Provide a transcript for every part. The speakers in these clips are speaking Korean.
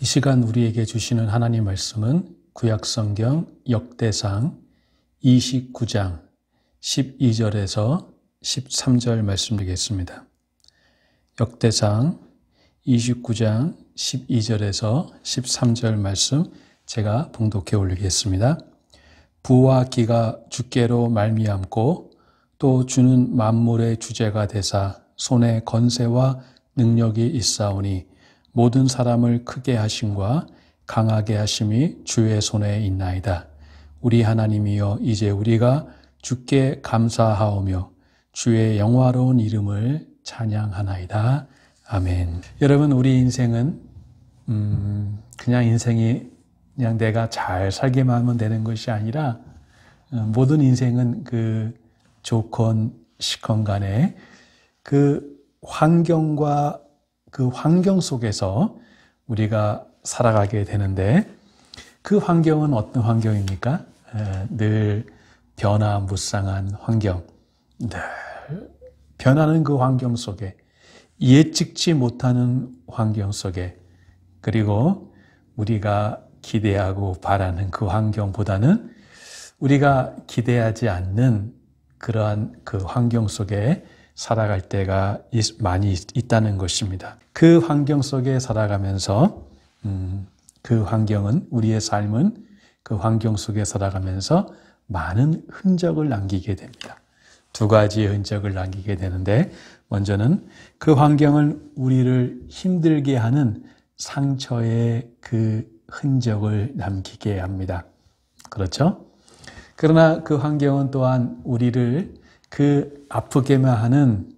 이 시간 우리에게 주시는 하나님 말씀은 구약성경 역대상 29장 12절에서 13절 말씀드리겠습니다. 역대상 29장 12절에서 13절 말씀 제가 봉독해 올리겠습니다. 부와 기가 주께로 말미암고 또 주는 만물의 주제가 되사 손에 건세와 능력이 있사오니 모든 사람을 크게 하심과 강하게 하심이 주의 손에 있나이다. 우리 하나님이여 이제 우리가 주께 감사하오며 주의 영화로운 이름을 찬양하나이다. 아멘. 여러분, 우리 인생은 그냥 인생이 그냥 내가 잘 살기만 하면 되는 것이 아니라 모든 인생은 그 좋건 싫건 간에 그 환경과 그 환경 속에서 우리가 살아가게 되는데 그 환경은 어떤 환경입니까? 늘 변화무쌍한 환경, 늘 변하는 그 환경 속에 예측치 못하는 환경 속에 그리고 우리가 기대하고 바라는 그 환경보다는 우리가 기대하지 않는 그러한 그 환경 속에 살아갈 때가 많이 있다는 것입니다. 그 환경 속에 살아가면서 그 환경은 우리의 삶은 그 환경 속에 살아가면서 많은 흔적을 남기게 됩니다. 두 가지의 흔적을 남기게 되는데 먼저는 그 환경은 우리를 힘들게 하는 상처의 그 흔적을 남기게 합니다. 그렇죠? 그러나 그 환경은 또한 우리를 그 아프게만 하는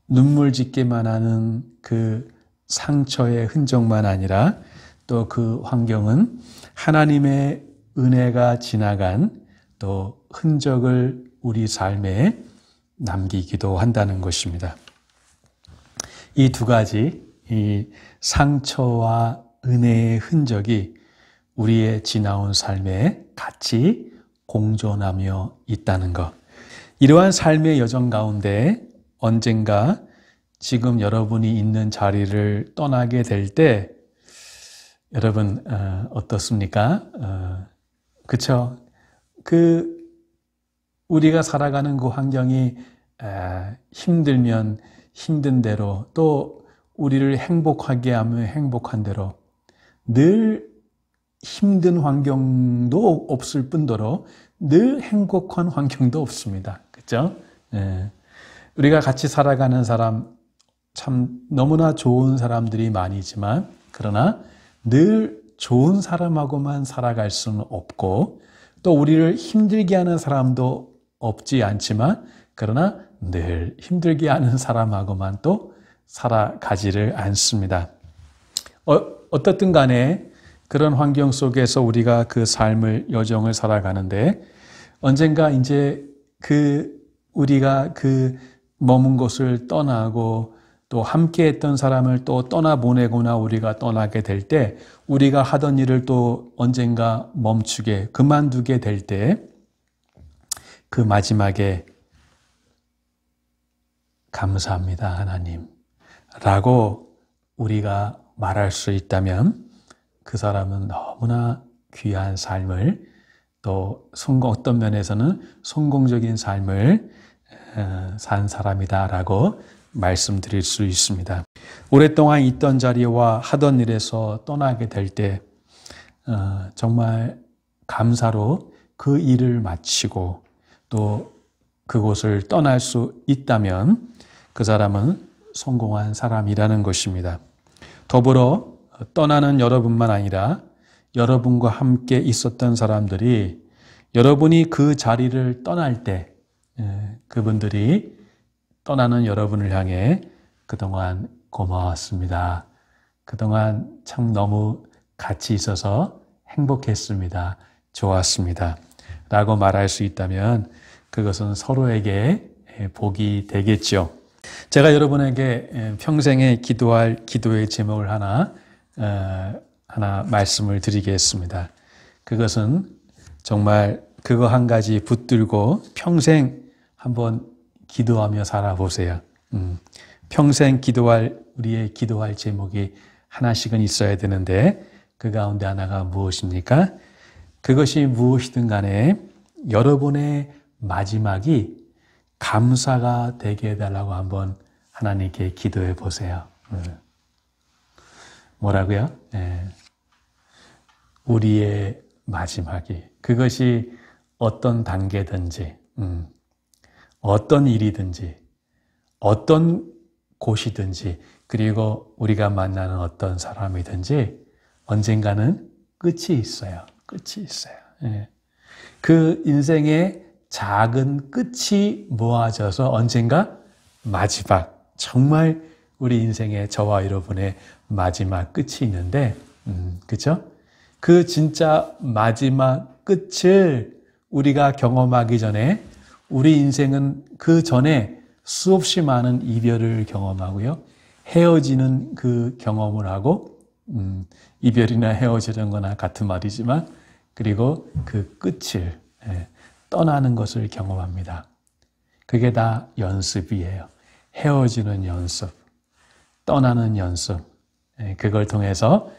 눈물 짓게만 하는 그 상처의 흔적만 아니라 또 그 환경은 하나님의 은혜가 지나간 또 흔적을 우리 삶에 남기기도 한다는 것입니다. 이 두 가지, 이 상처와 은혜의 흔적이 우리의 지나온 삶에 같이 공존하며 있다는 것. 이러한 삶의 여정 가운데 언젠가 지금 여러분이 있는 자리를 떠나게 될 때 여러분 어떻습니까? 그렇죠? 그 우리가 살아가는 그 환경이 힘들면 힘든 대로 또 우리를 행복하게 하면 행복한 대로 늘 힘든 환경도 없을 뿐더러 늘 행복한 환경도 없습니다. 그렇죠? 우리가 같이 살아가는 사람 참 너무나 좋은 사람들이 많이지만 그러나 늘 좋은 사람하고만 살아갈 수는 없고 또 우리를 힘들게 하는 사람도 없지 않지만 그러나 늘 힘들게 하는 사람하고만 또 살아가지를 않습니다. 어떻든 간에 그런 환경 속에서 우리가 그 삶을 여정을 살아가는데 언젠가 이제 우리가 머문 곳을 떠나고 또 함께 했던 사람을 또 떠나보내거나 우리가 떠나게 될 때 우리가 하던 일을 또 언젠가 멈추게 그만두게 될 때 그 마지막에 감사합니다 하나님 라고 우리가 말할 수 있다면 그 사람은 너무나 귀한 삶을 또 어떤 면에서는 성공적인 삶을 산 사람이다라고 말씀드릴 수 있습니다. 오랫동안 있던 자리와 하던 일에서 떠나게 될 때 정말 감사로 그 일을 마치고 또 그곳을 떠날 수 있다면 그 사람은 성공한 사람이라는 것입니다. 더불어 떠나는 여러분만 아니라 여러분과 함께 있었던 사람들이 여러분이 그 자리를 떠날 때 그분들이 떠나는 여러분을 향해 그동안 고마웠습니다. 그동안 참 너무 같이 있어서 행복했습니다. 좋았습니다. 라고 말할 수 있다면 그것은 서로에게 복이 되겠죠. 제가 여러분에게 평생에 기도할 기도의 제목을 하나 말씀을 드리겠습니다. 그것은 정말 그거 한 가지 붙들고 평생 한번 기도하며 살아보세요. 평생 우리의 기도할 제목이 하나씩은 있어야 되는데 그 가운데 하나가 무엇입니까? 그것이 무엇이든 간에 여러분의 마지막이 감사가 되게 해달라고 한번 하나님께 기도해 보세요. 뭐라고요? 우리의 마지막이 그것이 어떤 단계든지 어떤 일이든지 어떤 곳이든지 그리고 우리가 만나는 어떤 사람이든지 언젠가는 끝이 있어요. 끝이 있어요. 그 인생의 작은 끝이 모아져서 언젠가 마지막 정말 우리 인생의 저와 여러분의 마지막 끝이 있는데 그렇죠? 그 진짜 마지막 끝을 우리가 경험하기 전에 우리 인생은 그 전에 수없이 많은 이별을 경험하고요. 헤어지는 그 경험을 하고 이별이나 헤어지는 거나 같은 말이지만 그리고 그 끝을 떠나는 것을 경험합니다. 그게 다 연습이에요. 헤어지는 연습, 떠나는 연습. 그걸 통해서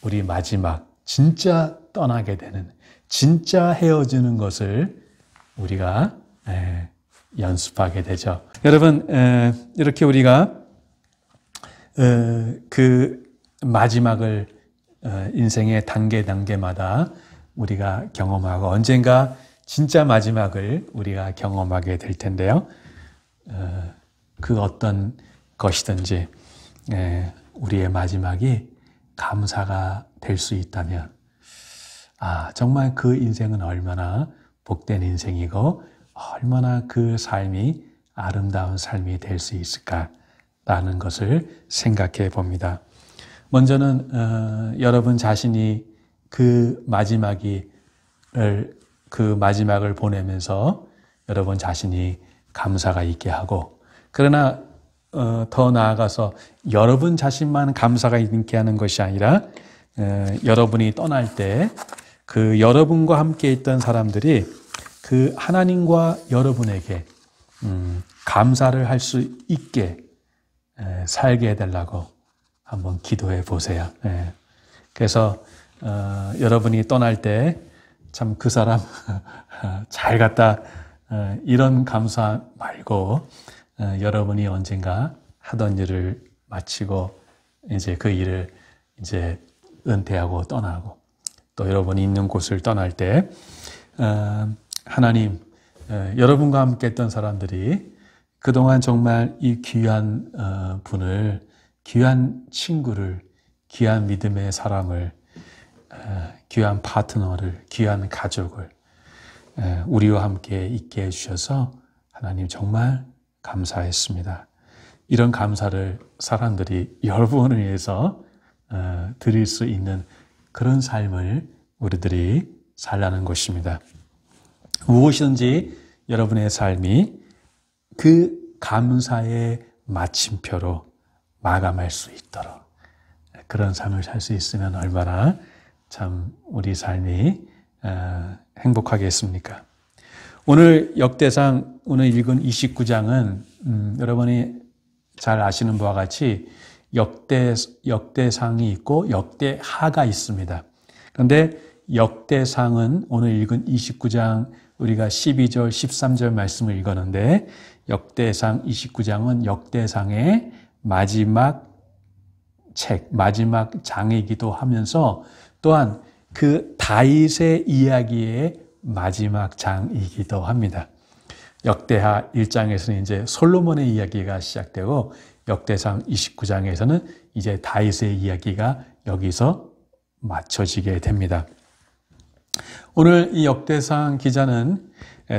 우리 마지막 진짜 떠나게 되는 진짜 헤어지는 것을 우리가 연습하게 되죠. 여러분 이렇게 우리가 그 마지막을 인생의 단계마다 우리가 경험하고 언젠가 진짜 마지막을 우리가 경험하게 될 텐데요. 그 어떤 것이든지 우리의 마지막이 감사가 될 수 있다면 정말 그 인생은 얼마나 복된 인생이고 얼마나 그 삶이 아름다운 삶이 될 수 있을까라는 것을 생각해 봅니다. 먼저는 여러분 자신이 그 마지막을 보내면서 여러분 자신이 감사가 있게 하고 그러나 더 나아가서 여러분 자신만 감사가 있게 하는 것이 아니라 여러분이 떠날 때 그 여러분과 함께 있던 사람들이 그 하나님과 여러분에게 감사를 할 수 있게 살게 해달라고 한번 기도해 보세요. 그래서 여러분이 떠날 때 참 그 사람 잘 갔다 이런 감사 말고 여러분이 언젠가 하던 일을 마치고 이제 그 일을 이제 은퇴하고 떠나고 또 여러분이 있는 곳을 떠날 때 하나님 여러분과 함께 했던 사람들이 그동안 정말 이 귀한 분을 귀한 친구를 귀한 믿음의 사람을 귀한 파트너를 귀한 가족을 우리와 함께 있게 해주셔서 하나님 정말 감사했습니다. 이런 감사를 사람들이 여러분을 위해서 드릴 수 있는 그런 삶을 우리들이 살라는 것입니다. 무엇이든지 여러분의 삶이 그 감사의 마침표로 마감할 수 있도록 그런 삶을 살 수 있으면 얼마나 참 우리 삶이 행복하겠습니까? 오늘 역대상 오늘 읽은 29장은 여러분이 잘 아시는 바와 같이 역대상이 있고 역대하가 있습니다. 그런데 역대상은 오늘 읽은 29장 우리가 12절, 13절 말씀을 읽었는데 역대상 29장은 역대상의 마지막 책, 마지막 장이기도 하면서 또한 그 다윗의 이야기의 마지막 장이기도 합니다. 역대하 1장에서는 이제 솔로몬의 이야기가 시작되고 역대상 29장에서는 이제 다윗의 이야기가 여기서 맞춰지게 됩니다. 오늘 이 역대상 기자는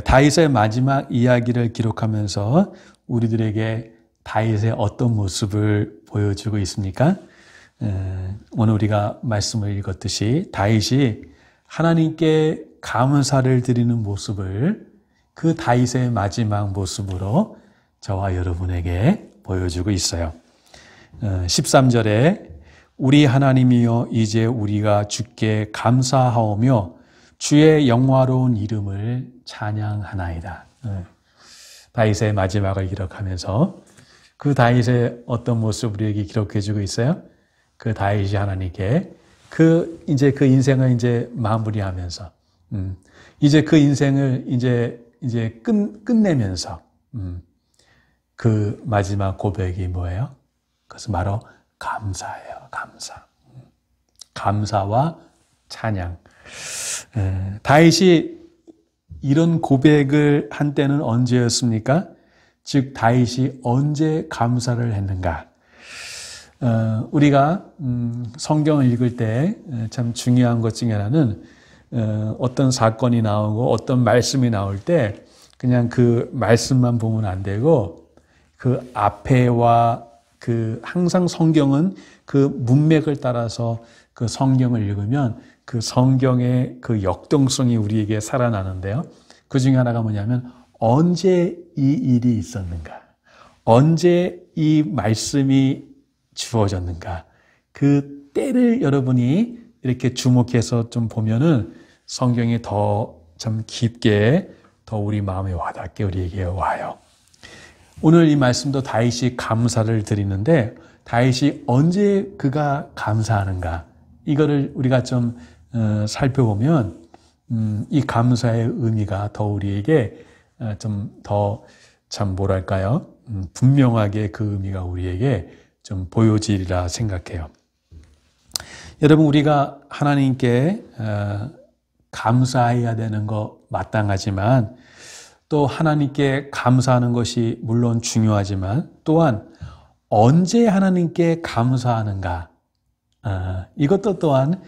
다윗의 마지막 이야기를 기록하면서 우리들에게 다윗의 어떤 모습을 보여주고 있습니까? 오늘 우리가 말씀을 읽었듯이 다윗이 하나님께 감사를 드리는 모습을 그 다윗의 마지막 모습으로 저와 여러분에게 보여주고 있어요. 13절에 우리 하나님이여 이제 우리가 주께 감사하오며 주의 영화로운 이름을 찬양하나이다. 다윗의 마지막을 기록하면서 그 다윗의 어떤 모습을 우리에게 기록해 주고 있어요? 그 다윗이 하나님께 이제 그 인생을 이제 마무리하면서 이제 그 인생을 이제 끝내면서 그 마지막 고백이 뭐예요? 그것은 바로 감사예요. 감사와 찬양. 다윗이 이런 고백을 한 때는 언제였습니까? 즉 다윗이 언제 감사를 했는가? 우리가 성경을 읽을 때 참 중요한 것 중에 하나는 어떤 사건이 나오고 어떤 말씀이 나올 때 그냥 그 말씀만 보면 안 되고 그 앞에와 항상 성경은 그 문맥을 따라서 그 성경을 읽으면 그 성경의 그 역동성이 우리에게 살아나는데요. 그 중에 하나가 뭐냐면 언제 이 일이 있었는가? 언제 이 말씀이 주어졌는가? 그 때를 여러분이 이렇게 주목해서 좀 보면은 성경이 더 참 깊게 더 우리 마음에 와닿게 우리에게 와요. 오늘 이 말씀도 다윗이 감사를 드리는데 다윗이 언제 그가 감사하는가? 이거를 우리가 좀 살펴보면 이 감사의 의미가 더 우리에게 좀 더 참 뭐랄까요? 분명하게 그 의미가 우리에게 좀 보여지리라 생각해요. 여러분 우리가 하나님께 감사해야 되는 거 마땅하지만 또 하나님께 감사하는 것이 물론 중요하지만 또한 언제 하나님께 감사하는가 이것도 또한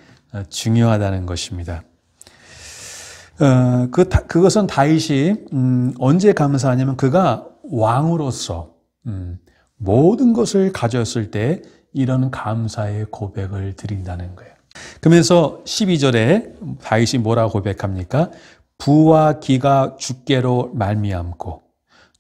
중요하다는 것입니다. 그것은 다윗이 언제 감사하냐면 그가 왕으로서 모든 것을 가졌을 때 이런 감사의 고백을 드린다는 거예요. 그러면서 12절에 다윗이 뭐라고 고백합니까? 부와 기가 주께로 말미암고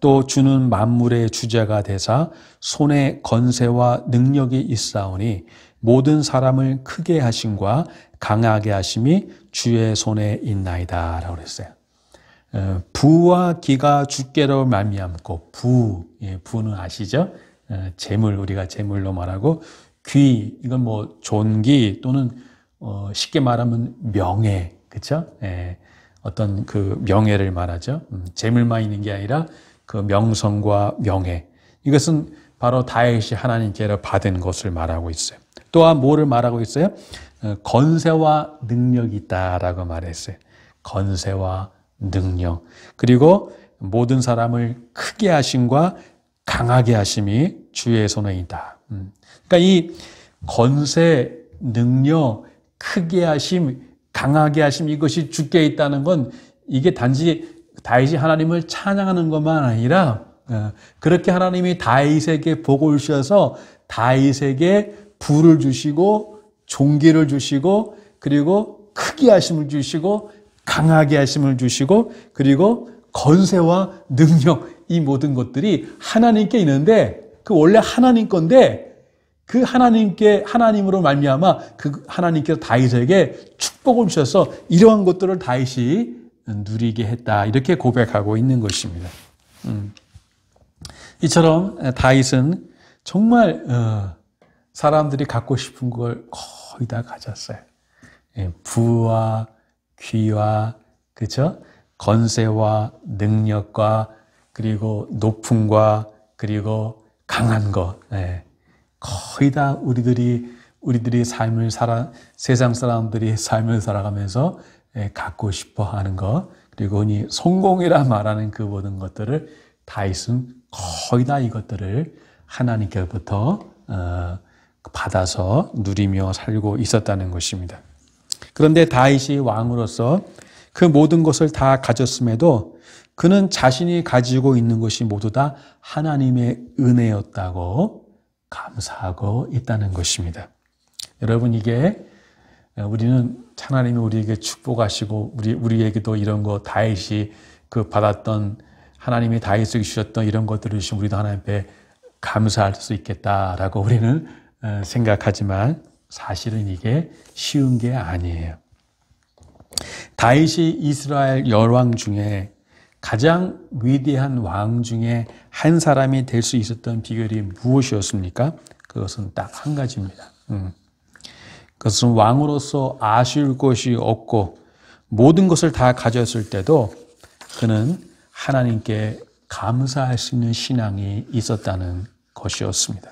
또 주는 만물의 주제가 되사 손에 건세와 능력이 있사오니 모든 사람을 크게 하심과 강하게 하심이 주의 손에 있나이다 라고 그랬어요. 부와 기가 주께로 말미암고 부는 아시죠? 재물 우리가 재물로 말하고 귀 이건 뭐 존귀 또는 쉽게 말하면 명예 그렇죠? 어떤 그 명예를 말하죠. 재물만 있는 게 아니라 그 명성과 명예 이것은 바로 다윗이 하나님께로 받은 것을 말하고 있어요. 또한 뭐를 말하고 있어요? 건세와 능력이 있다라고 말했어요. 건세와 능력 그리고 모든 사람을 크게 하심과 강하게 하심이 주의 손에 있다. 그러니까 이 건세, 능력, 크게 하심, 강하게 하심 이것이 주께 있다는 건 이게 단지 다윗이 하나님을 찬양하는 것만 아니라 그렇게 하나님이 다윗에게 복을 주셔서 다윗에게 부를 주시고 존귀를 주시고 그리고 크게 하심을 주시고 강하게 하심을 주시고 그리고 건세와 능력 이 모든 것들이 하나님께 있는데 그 원래 하나님 건데 그 하나님으로 말미암아 그 하나님께서 다윗에게 축복을 주셔서 이러한 것들을 다윗이 누리게 했다 이렇게 고백하고 있는 것입니다. 이처럼 다윗은 정말 사람들이 갖고 싶은 걸 거의 다 가졌어요. 부와 귀와 그렇죠? 건세와 능력과 그리고 높음과 그리고 강한 것 거의 다 우리들이 삶을 세상 사람들이 삶을 살아가면서 갖고 싶어 하는 것 그리고 흔히 성공이라 말하는 그 모든 것들을 다윗은 거의 다 이것들을 하나님께로부터 받아서 누리며 살고 있었다는 것입니다. 그런데 다윗이 왕으로서 그 모든 것을 다 가졌음에도 그는 자신이 가지고 있는 것이 모두 다 하나님의 은혜였다고 감사하고 있다는 것입니다. 여러분 이게 우리는 하나님이 우리에게 축복하시고 우리에게도 이런 거 다윗이 그 받았던 하나님이 다윗에게 주셨던 이런 것들을 주시면 우리도 하나님 앞에 감사할 수 있겠다라고 우리는 생각하지만 사실은 이게 쉬운 게 아니에요. 다윗이 이스라엘 열왕 중에 가장 위대한 왕 중에 한 사람이 될 수 있었던 비결이 무엇이었습니까? 그것은 딱 한 가지입니다. 그것은 왕으로서 아쉬울 것이 없고 모든 것을 다 가졌을 때도 그는 하나님께 감사할 수 있는 신앙이 있었다는 것이었습니다.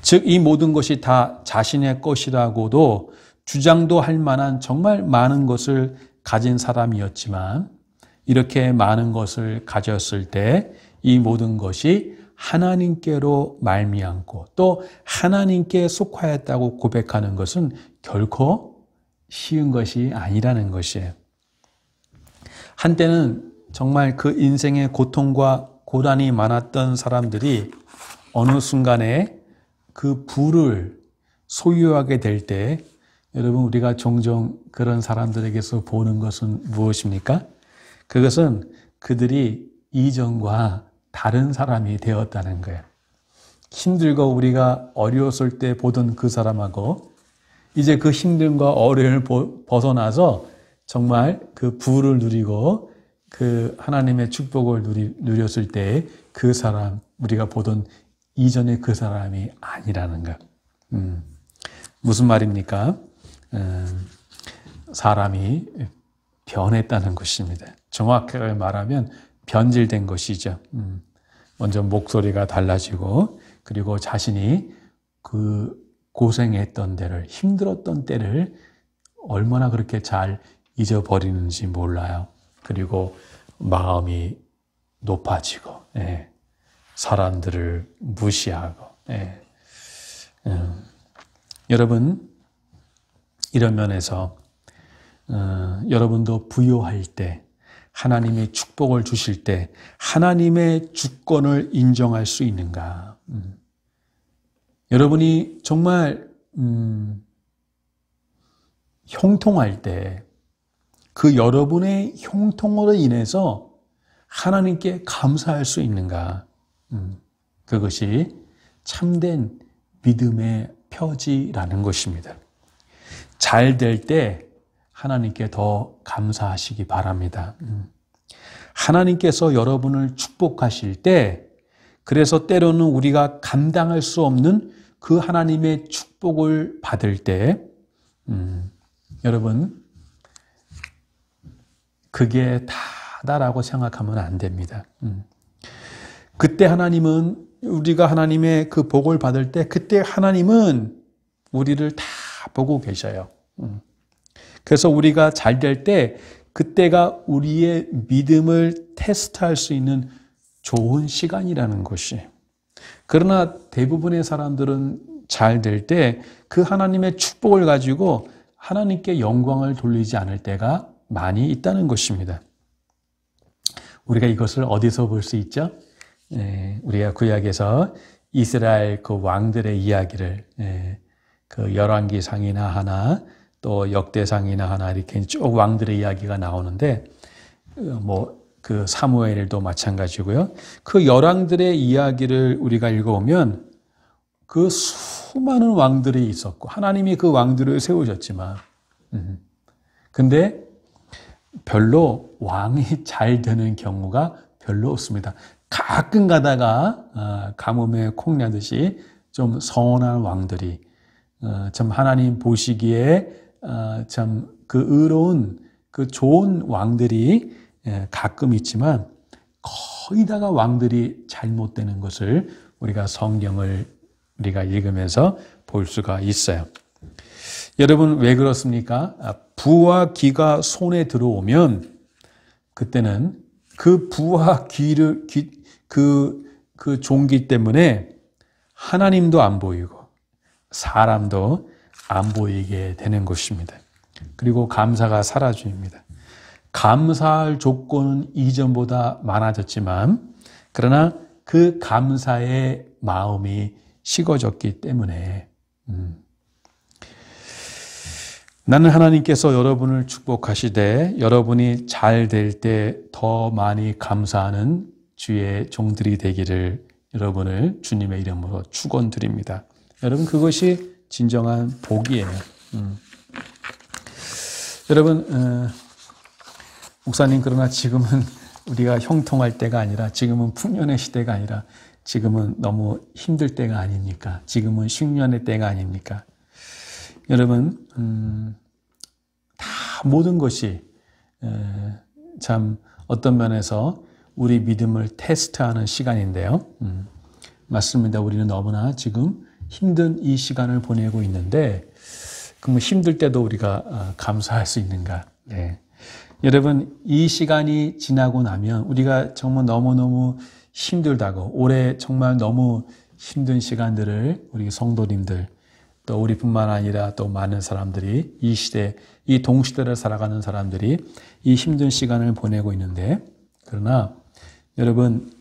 즉, 이 모든 것이 다 자신의 것이라고도 주장도 할 만한 정말 많은 것을 가진 사람이었지만 이렇게 많은 것을 가졌을 때 이 모든 것이 하나님께로 말미암고 또 하나님께 속하였다고 고백하는 것은 결코 쉬운 것이 아니라는 것이에요. 한때는 정말 그 인생의 고통과 고난이 많았던 사람들이 어느 순간에 그 부를 소유하게 될 때 여러분 우리가 종종 그런 사람들에게서 보는 것은 무엇입니까? 그것은 그들이 이전과 다른 사람이 되었다는 거예요. 힘들고 우리가 어려웠을 때 보던 그 사람하고 이제 그 힘듦과 어려움을 벗어나서 정말 그 부를 누리고 그 하나님의 축복을 누렸을 때 그 사람, 우리가 보던 이전의 그 사람이 아니라는 것. 무슨 말입니까? 사람이 변했다는 것입니다. 정확하게 말하면 변질된 것이죠. 먼저 목소리가 달라지고 그리고 자신이 그 고생했던 때를, 힘들었던 때를 얼마나 그렇게 잘 잊어버리는지 몰라요. 그리고 마음이 높아지고 사람들을 무시하고 여러분 이런 면에서 여러분도 부요할 때 하나님의 축복을 주실 때 하나님의 주권을 인정할 수 있는가? 여러분이 정말 형통할 때 그 여러분의 형통으로 인해서 하나님께 감사할 수 있는가? 그것이 참된 믿음의 표지라는 것입니다. 잘 될 때 하나님께 더 감사하시기 바랍니다. 하나님께서 여러분을 축복하실 때 그래서 때로는 우리가 감당할 수 없는 그 하나님의 축복을 받을 때 여러분 그게 다다라고 생각하면 안 됩니다. 그때 하나님은 우리가 하나님의 그 복을 받을 때 그때 하나님은 우리를 다 보고 계셔요. 그래서 우리가 잘 될 때 그때가 우리의 믿음을 테스트할 수 있는 좋은 시간이라는 것이. 그러나 대부분의 사람들은 잘 될 때 그 하나님의 축복을 가지고 하나님께 영광을 돌리지 않을 때가 많이 있다는 것입니다. 우리가 이것을 어디서 볼 수 있죠? 우리가 구약에서 이스라엘 그 왕들의 이야기를 그 열왕기상이나 하나 또 역대상이나 하나 이렇게 쭉 왕들의 이야기가 나오는데 뭐 그 사무엘도 마찬가지고요. 그 열왕들의 이야기를 우리가 읽어보면 그 수많은 왕들이 있었고 하나님이 그 왕들을 세우셨지만 근데 별로 왕이 잘 되는 경우가 별로 없습니다. 가끔 가다가 가뭄에 콩나듯이 좀 선한 왕들이 참 하나님 보시기에 참 그 의로운 그 좋은 왕들이 가끔 있지만 거의 다가 왕들이 잘못되는 것을 우리가 성경을 우리가 읽으면서 볼 수가 있어요. 여러분 왜 그렇습니까? 부와 기가 손에 들어오면 그때는 그 부와 기를 그 종기 때문에 하나님도 안 보이고 사람도 안 보이게 되는 것입니다. 그리고 감사가 사라집니다. 감사할 조건은 이전보다 많아졌지만 그러나 그 감사의 마음이 식어졌기 때문에 나는 하나님께서 여러분을 축복하시되 여러분이 잘 될 때 더 많이 감사하는 주의 종들이 되기를 여러분을 주님의 이름으로 축원드립니다. 여러분 그것이 진정한 복이에요. 여러분 목사님 그러나 지금은 우리가 형통할 때가 아니라 지금은 풍년의 시대가 아니라 지금은 너무 힘들 때가 아닙니까? 지금은 흉년의 때가 아닙니까? 여러분, 다 모든 것이 참 어떤 면에서 우리 믿음을 테스트하는 시간인데요. 맞습니다. 우리는 너무나 지금 힘든 이 시간을 보내고 있는데 그럼 힘들 때도 우리가 감사할 수 있는가? 네. 여러분, 이 시간이 지나고 나면 우리가 정말 너무너무 힘들다고 올해 정말 너무 힘든 시간들을 우리 성도님들 또 우리뿐만 아니라 또 많은 사람들이 이 시대, 이 동시대를 살아가는 사람들이 이 힘든 시간을 보내고 있는데 그러나 여러분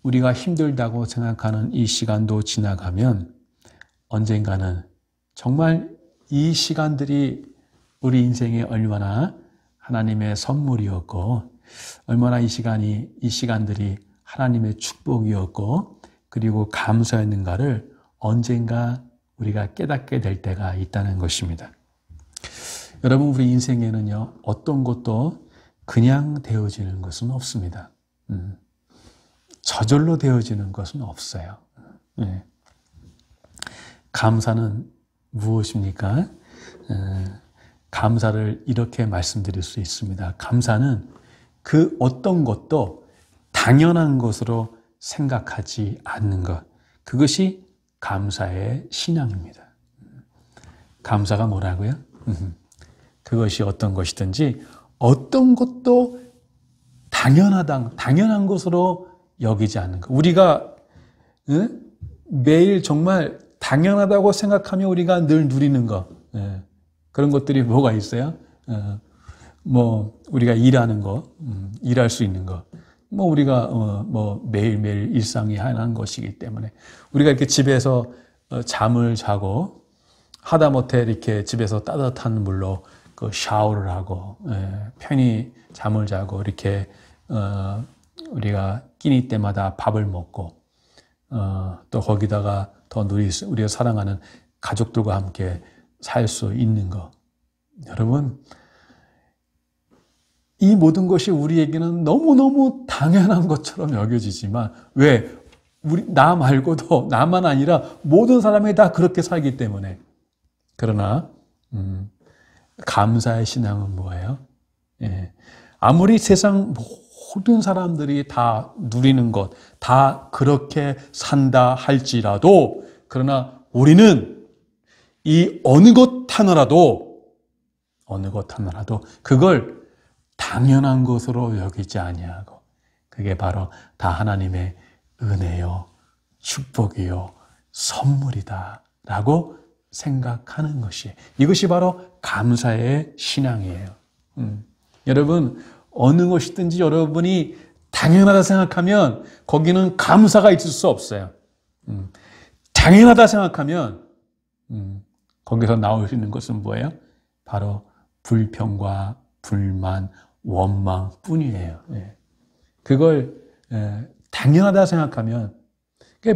우리가 힘들다고 생각하는 이 시간도 지나가면 언젠가는 정말 이 시간들이 우리 인생에 얼마나 하나님의 선물이었고 얼마나 이 시간들이 하나님의 축복이었고 그리고 감사했는가를 언젠가 우리가 깨닫게 될 때가 있다는 것입니다. 여러분 우리 인생에는요 어떤 것도 그냥 되어지는 것은 없습니다. 저절로 되어지는 것은 없어요. 감사는 무엇입니까? 감사를 이렇게 말씀드릴 수 있습니다. 감사는 그 어떤 것도 당연한 것으로 생각하지 않는 것. 그것이 감사의 신앙입니다. 감사가 뭐라고요? 그것이 어떤 것이든지 어떤 것도 당연한 것으로 여기지 않는 것. 우리가 매일 정말 당연하다고 생각하며 우리가 늘 누리는 것. 그런 것들이 뭐가 있어요? 우리가 일하는 거, 일할 수 있는 거. 우리가 매일매일 일상이 하는 것이기 때문에 우리가 이렇게 집에서 잠을 자고 하다못해 이렇게 집에서 따뜻한 물로 그 샤워를 하고 편히 잠을 자고 이렇게 우리가 끼니 때마다 밥을 먹고 또 거기다가 더 우리가 사랑하는 가족들과 함께 살 수 있는 것. 여러분 이 모든 것이 우리에게는 너무너무 당연한 것처럼 여겨지지만 왜? 나 말고도 나만 아니라 모든 사람이 다 그렇게 살기 때문에. 그러나 감사의 신앙은 뭐예요? 아무리 세상 모든 사람들이 다 누리는 것, 다 그렇게 산다 할지라도 그러나 우리는 이 어느 것 하나라도 그걸 당연한 것으로 여기지 아니하고 그게 바로 다 하나님의 은혜요, 축복이요, 선물이다 라고 생각하는 것이 이것이 바로 감사의 신앙이에요. 여러분 어느 것이든지 여러분이 당연하다 생각하면 거기는 감사가 있을 수 없어요. 당연하다 생각하면 거기서 나올 수 있는 것은 뭐예요? 바로 불평과 불만, 원망 뿐이에요. 그걸 당연하다 생각하면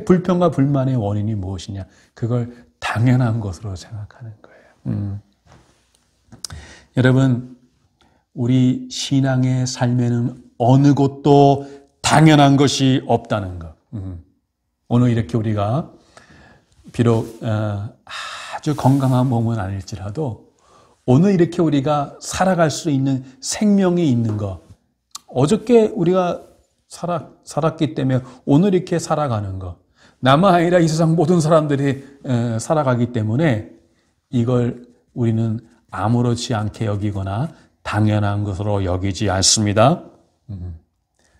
불평과 불만의 원인이 무엇이냐? 그걸 당연한 것으로 생각하는 거예요. 여러분 우리 신앙의 삶에는 어느 것도 당연한 것이 없다는 것. 오늘 이렇게 우리가 비록 아주 건강한 몸은 아닐지라도 오늘 이렇게 우리가 살아갈 수 있는 생명이 있는 것. 어저께 우리가 살았기 때문에 오늘 이렇게 살아가는 것. 나만 아니라 이 세상 모든 사람들이 살아가기 때문에 이걸 우리는 아무렇지 않게 여기거나 당연한 것으로 여기지 않습니다.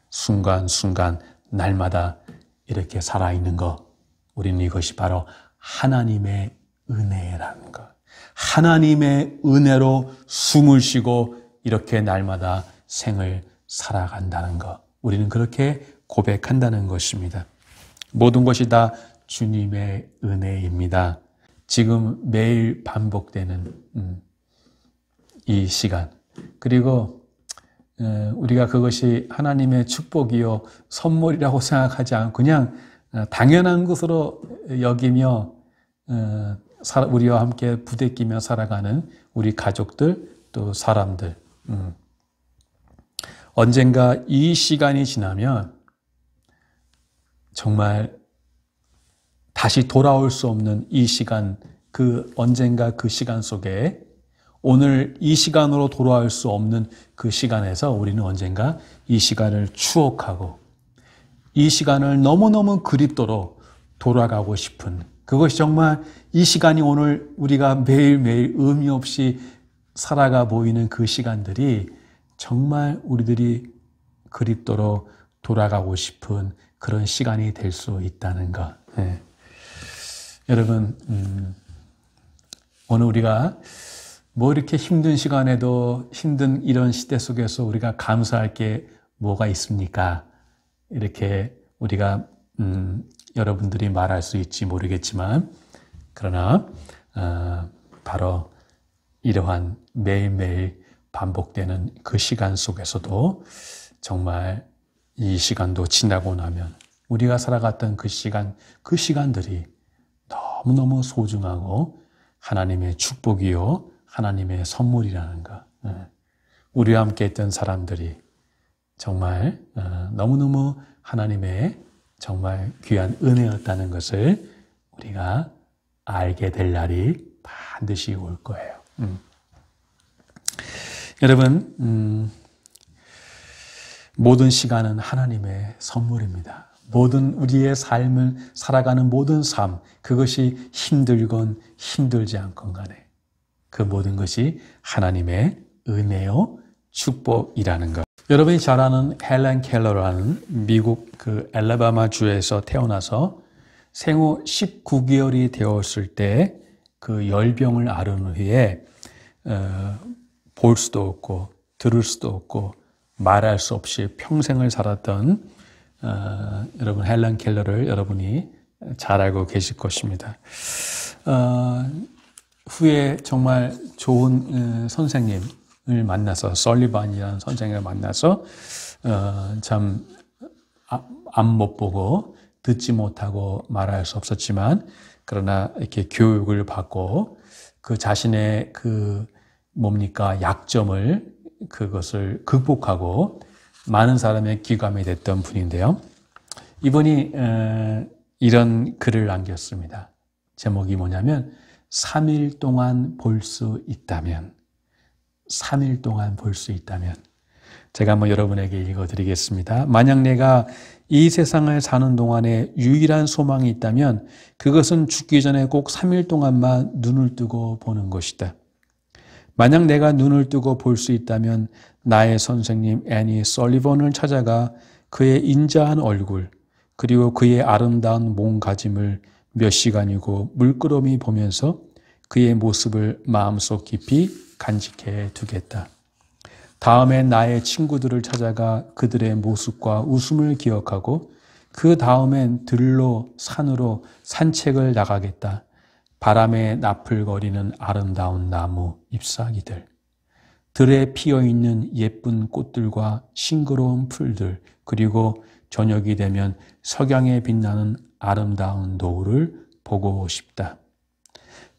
순간순간 날마다 이렇게 살아있는 것. 우리는 이것이 바로 하나님의 은혜라는 것. 하나님의 은혜로 숨을 쉬고 이렇게 날마다 생을 살아간다는 것. 우리는 그렇게 고백한다는 것입니다. 모든 것이 다 주님의 은혜입니다. 지금 매일 반복되는 이 시간. 그리고 우리가 그것이 하나님의 축복이요 선물이라고 생각하지 않고 그냥 당연한 것으로 여기며 우리와 함께 부대끼며 살아가는 우리 가족들 또 사람들. 언젠가 이 시간이 지나면 정말 다시 돌아올 수 없는 이 시간 언젠가 그 시간 속에 오늘 이 시간으로 돌아올 수 없는 그 시간에서 우리는 언젠가 이 시간을 추억하고 이 시간을 너무너무 그립도록 돌아가고 싶은, 그것이 정말 이 시간이 오늘 우리가 매일매일 의미 없이 살아가 보이는 그 시간들이 정말 우리들이 그립도록 돌아가고 싶은 그런 시간이 될 수 있다는 것. 네. 여러분, 오늘 우리가 뭐 이렇게 힘든 시간에도 힘든 이런 시대 속에서 우리가 감사할 게 뭐가 있습니까? 이렇게 우리가 여러분들이 말할 수 있지 모르겠지만, 그러나 바로 이러한 매일매일 반복되는 그 시간 속에서도 정말 이 시간도 지나고 나면 우리가 살아갔던 그 시간들이 너무너무 소중하고 하나님의 축복이요, 하나님의 선물이라는 것. 우리와 함께 했던 사람들이 정말 너무너무 하나님의 정말 귀한 은혜였다는 것을 우리가 알게 될 날이 반드시 올 거예요. 여러분, 모든 시간은 하나님의 선물입니다. 모든 우리의 삶을 살아가는 모든 삶, 그것이 힘들건 힘들지 않건 간에 그 모든 것이 하나님의 은혜요, 축복이라는 것. 여러분이 잘 아는 헬렌 켈러라는 미국 그 엘라바마 주에서 태어나서 생후 19개월이 되었을 때 그 열병을 앓은 후에 볼 수도 없고 들을 수도 없고 말할 수 없이 평생을 살았던 여러분 헬렌 켈러를 여러분이 잘 알고 계실 것입니다. 후에 정말 좋은 선생님을 만나서 설리반이라는 선생님을 만나서 참 앞 못 보고 듣지 못하고 말할 수 없었지만 그러나 이렇게 교육을 받고 그 자신의 그 약점을 그것을 극복하고 많은 사람의 귀감이 됐던 분인데요. 이분이 이런 글을 남겼습니다. 제목이 뭐냐면 3일 동안 볼 수 있다면, 3일 동안 볼 수 있다면. 제가 한번 여러분에게 읽어드리겠습니다. 만약 내가 이 세상을 사는 동안에 유일한 소망이 있다면 그것은 죽기 전에 꼭 3일 동안만 눈을 뜨고 보는 것이다. 만약 내가 눈을 뜨고 볼 수 있다면 나의 선생님 애니 설리번을 찾아가 그의 인자한 얼굴 그리고 그의 아름다운 몸가짐을 몇 시간이고 물끄러미 보면서 그의 모습을 마음속 깊이 간직해 두겠다. 다음에 나의 친구들을 찾아가 그들의 모습과 웃음을 기억하고 그 다음엔 들로 산으로 산책을 나가겠다. 바람에 나풀거리는 아름다운 나무 잎사귀들, 들에 피어있는 예쁜 꽃들과 싱그러운 풀들, 그리고 저녁이 되면 석양에 빛나는 아름다운 노을을 보고 싶다.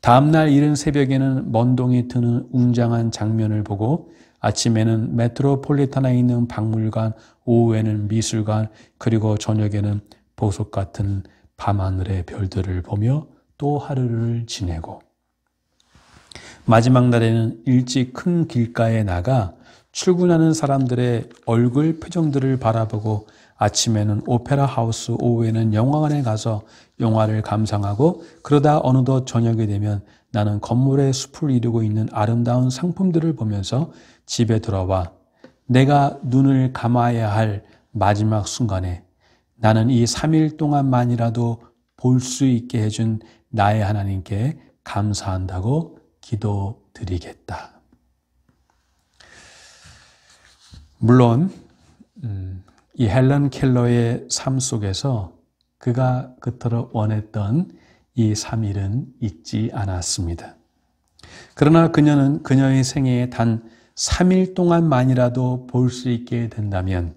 다음날 이른 새벽에는 먼동이 트는 웅장한 장면을 보고 아침에는 메트로폴리탄에 있는 박물관, 오후에는 미술관, 그리고 저녁에는 보석 같은 밤하늘의 별들을 보며 또 하루를 지내고 마지막 날에는 일찍 큰 길가에 나가 출근하는 사람들의 얼굴 표정들을 바라보고 아침에는 오페라 하우스, 오후에는 영화관에 가서 영화를 감상하고 그러다 어느덧 저녁이 되면 나는 건물의 숲을 이루고 있는 아름다운 상품들을 보면서 집에 돌아와 내가 눈을 감아야 할 마지막 순간에 나는 이 3일 동안만이라도 볼 수 있게 해준 나의 하나님께 감사한다고 기도드리겠다. 물론 이 헬렌 켈러의 삶 속에서 그가 그토록 원했던 이 3일은 있지 않았습니다. 그러나 그녀는 그녀의 생애에 단 3일 동안만이라도 볼 수 있게 된다면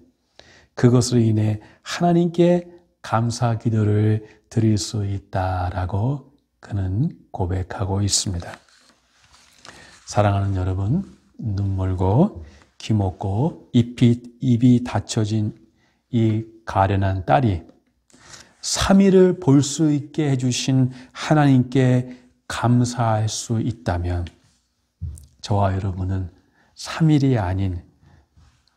그것으로 인해 하나님께 감사 기도를 드릴 수 있다라고 그는 고백하고 있습니다. 사랑하는 여러분, 눈멀고 귀먹고 입이 닫혀진 이 가련한 딸이 3일을 볼 수 있게 해주신 하나님께 감사할 수 있다면 저와 여러분은 3일이 아닌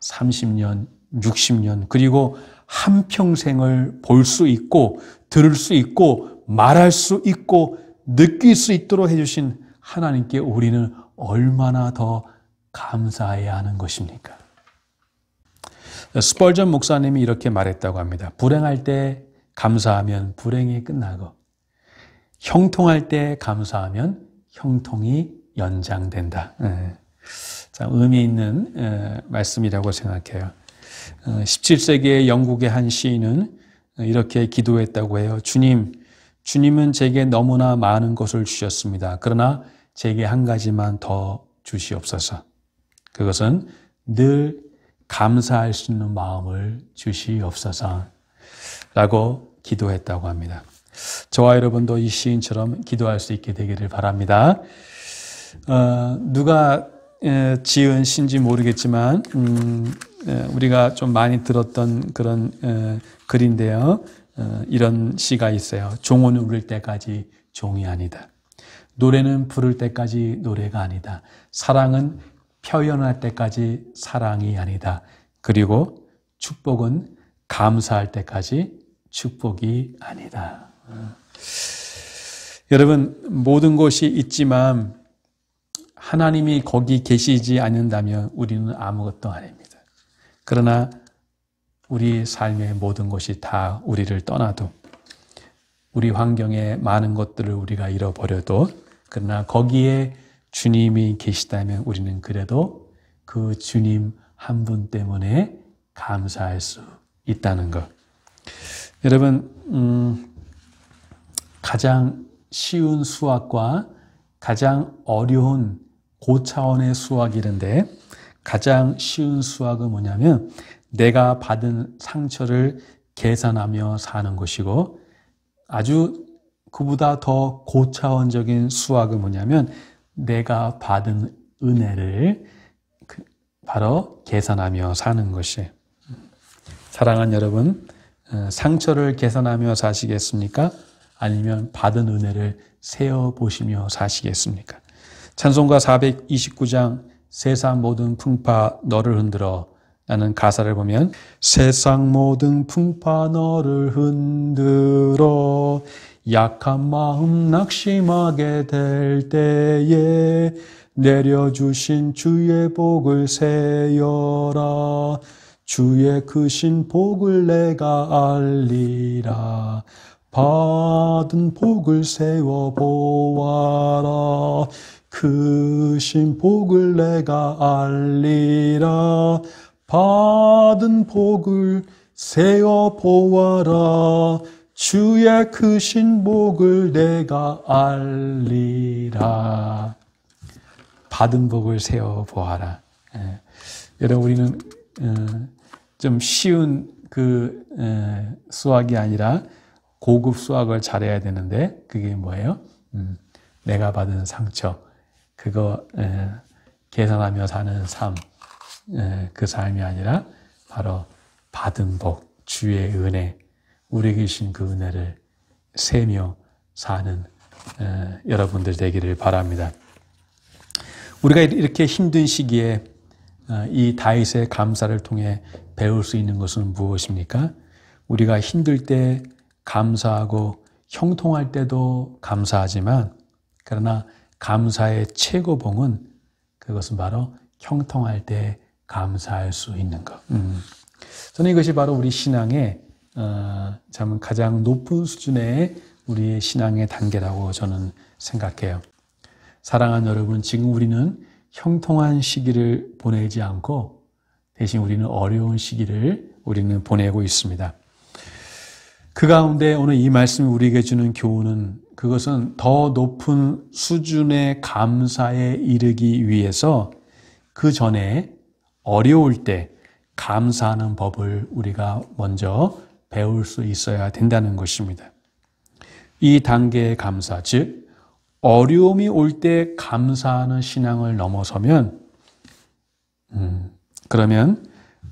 30년, 60년 그리고 한평생을 볼 수 있고 들을 수 있고 말할 수 있고 느낄 수 있도록 해주신 하나님께 우리는 얼마나 더 감사해야 하는 것입니까? 스펄전 목사님이 이렇게 말했다고 합니다. 불행할 때 감사하면 불행이 끝나고 형통할 때 감사하면 형통이 연장된다. 참 의미 있는 말씀이라고 생각해요. 17세기의 영국의 한 시인은 이렇게 기도했다고 해요. 주님은 제게 너무나 많은 것을 주셨습니다. 그러나 제게 한 가지만 더 주시옵소서. 그것은 늘 감사할 수 있는 마음을 주시옵소서 라고 기도했다고 합니다. 저와 여러분도 이 시인처럼 기도할 수 있게 되기를 바랍니다. 누가 지은 시인지 모르겠지만 우리가 좀 많이 들었던 그런 글인데요. 이런 시가 있어요. 종은 울릴 때까지 종이 아니다. 노래는 부를 때까지 노래가 아니다. 사랑은 표현할 때까지 사랑이 아니다. 그리고 축복은 감사할 때까지 축복이 아니다. 여러분, 모든 것이 있지만 하나님이 거기 계시지 않는다면 우리는 아무것도 아닙니다. 그러나 우리 삶의 모든 것이 다 우리를 떠나도 우리 환경에 많은 것들을 우리가 잃어버려도 그러나 거기에 주님이 계시다면 우리는 그래도 그 주님 한 분 때문에 감사할 수 있다는 것. 여러분, 가장 쉬운 수학과 가장 어려운 고차원의 수학이런데 가장 쉬운 수학은 뭐냐면 내가 받은 상처를 계산하며 사는 것이고 아주 그보다 더 고차원적인 수학은 뭐냐면 내가 받은 은혜를 바로 계산하며 사는 것이에요. 사랑하는 여러분, 상처를 계산하며 사시겠습니까? 아니면 받은 은혜를 세어보시며 사시겠습니까? 찬송가 429장 세상 모든 풍파 너를 흔들어 라는 가사를 보면 세상 모든 풍파 너를 흔들어 약한 마음 낙심하게 될 때에 내려주신 주의 복을 세어라 주의 크신 복을 내가 알리라 받은 복을 세워 보아라 크신 복을 내가 알리라 받은 복을 세워 보아라 주의 크신 복을 내가 알리라 받은 복을 세워 보아라. 여러분 우리는 좀 쉬운 그 수학이 아니라 고급 수학을 잘해야 되는데 그게 뭐예요? 내가 받은 상처 그거 계산하며 사는 삶 그 삶이 아니라 바로 받은 복 주의 은혜 우리에게 주신 그 은혜를 세며 사는 여러분들 되기를 바랍니다. 우리가 이렇게 힘든 시기에 이 다윗의 감사를 통해 배울 수 있는 것은 무엇입니까? 우리가 힘들 때 감사하고 형통할 때도 감사하지만 그러나 감사의 최고봉은 그것은 바로 형통할 때 감사할 수 있는 것. 저는 이것이 바로 우리 신앙의 참 가장 높은 수준의 우리의 신앙의 단계라고 저는 생각해요. 사랑하는 여러분, 지금 우리는 형통한 시기를 보내지 않고 대신 우리는 어려운 시기를 우리는 보내고 있습니다. 그 가운데 오늘 이 말씀이 우리에게 주는 교훈은 그것은 더 높은 수준의 감사에 이르기 위해서 그 전에 어려울 때 감사하는 법을 우리가 먼저 배울 수 있어야 된다는 것입니다. 이 단계의 감사, 즉 어려움이 올 때 감사하는 신앙을 넘어서면 그러면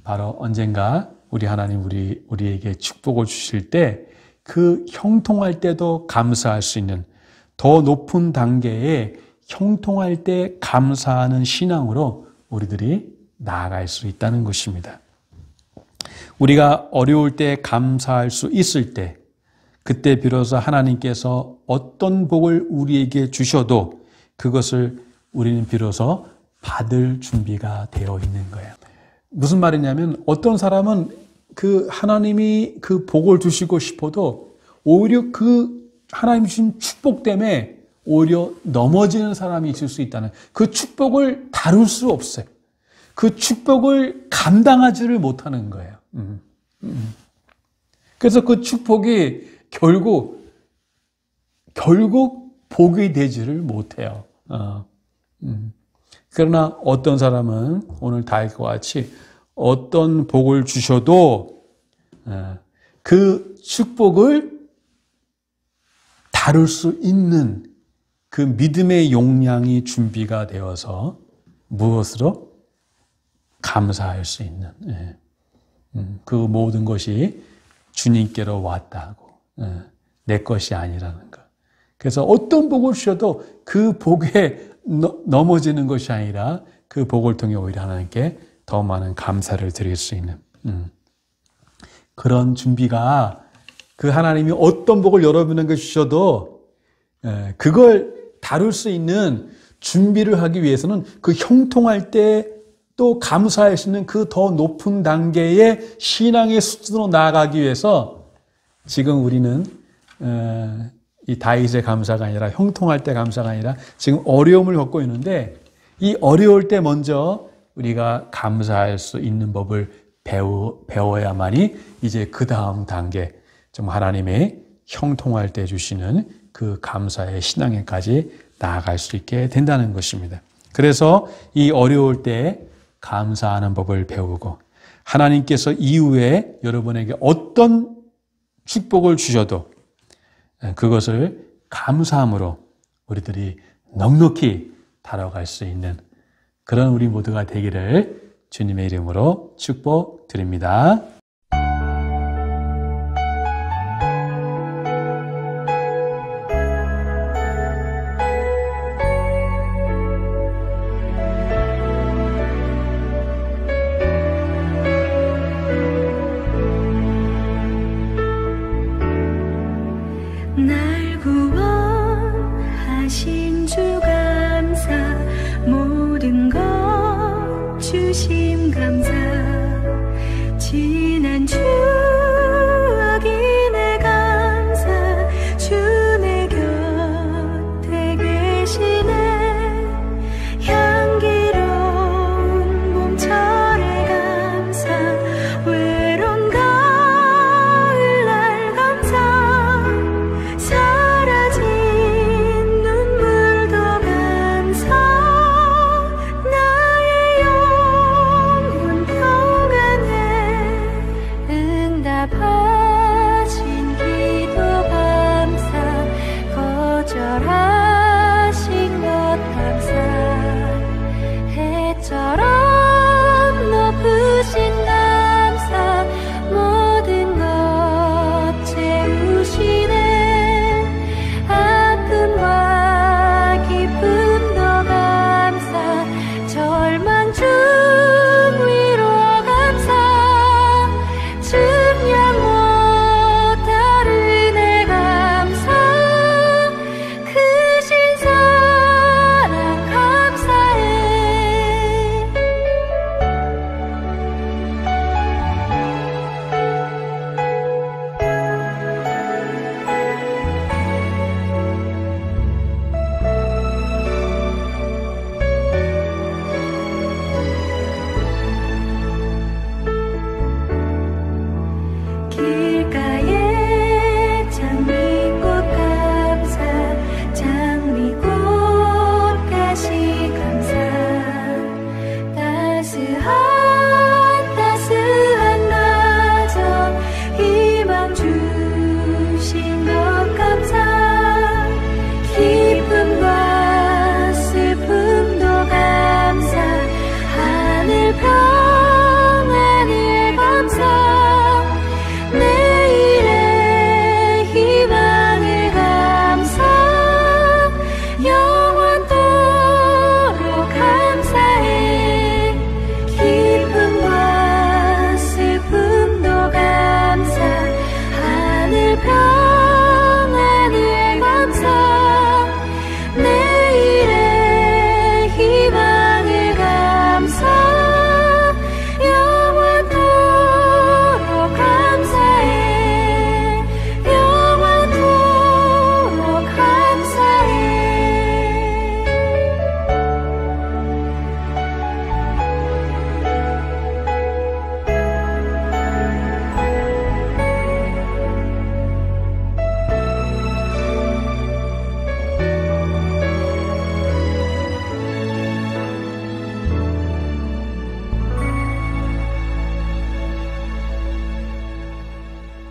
바로 언젠가 우리 하나님 우리에게 축복을 주실 때 그 형통할 때도 감사할 수 있는 더 높은 단계에 형통할 때 감사하는 신앙으로 우리들이 나아갈 수 있다는 것입니다. 우리가 어려울 때 감사할 수 있을 때, 그때 비로소 하나님께서 어떤 복을 우리에게 주셔도 그것을 우리는 비로소 받을 준비가 되어 있는 거예요. 무슨 말이냐면 어떤 사람은 그 하나님이 그 복을 주시고 싶어도 오히려 그 하나님 주신 축복 때문에 오히려 넘어지는 사람이 있을 수 있다는, 그 축복을 다룰 수 없어요. 그 축복을 감당하지를 못하는 거예요. 그래서 그 축복이 결국 복이 되지를 못해요. 그러나 어떤 사람은 오늘 다윗과 같이 어떤 복을 주셔도 그 축복을 다룰 수 있는 그 믿음의 용량이 준비가 되어서 무엇으로? 감사할 수 있는, 그 모든 것이 주님께로 왔다고, 내 것이 아니라는 것. 그래서 어떤 복을 주셔도 그 복에 넘어지는 것이 아니라 그 복을 통해 오히려 하나님께 더 많은 감사를 드릴 수 있는 그런 준비가, 그 하나님이 어떤 복을 여러분에게 주셔도 그걸 다룰 수 있는 준비를 하기 위해서는 그 형통할 때 또 감사할 수 있는 그 더 높은 단계의 신앙의 수준으로 나아가기 위해서 지금 우리는 이 다윗의 감사가 아니라, 형통할 때 감사가 아니라 지금 어려움을 겪고 있는데, 이 어려울 때 먼저 우리가 감사할 수 있는 법을 배워야만이 이제 그 다음 단계, 좀 하나님의 형통할 때 주시는 그 감사의 신앙에까지 나아갈 수 있게 된다는 것입니다. 그래서 이 어려울 때 감사하는 법을 배우고, 하나님께서 이후에 여러분에게 어떤 축복을 주셔도 그것을 감사함으로 우리들이 넉넉히 다뤄갈 수 있는 그런 우리 모두가 되기를 주님의 이름으로 축복드립니다. 날 구원하신 주 감사, 모든 것 주심 감사.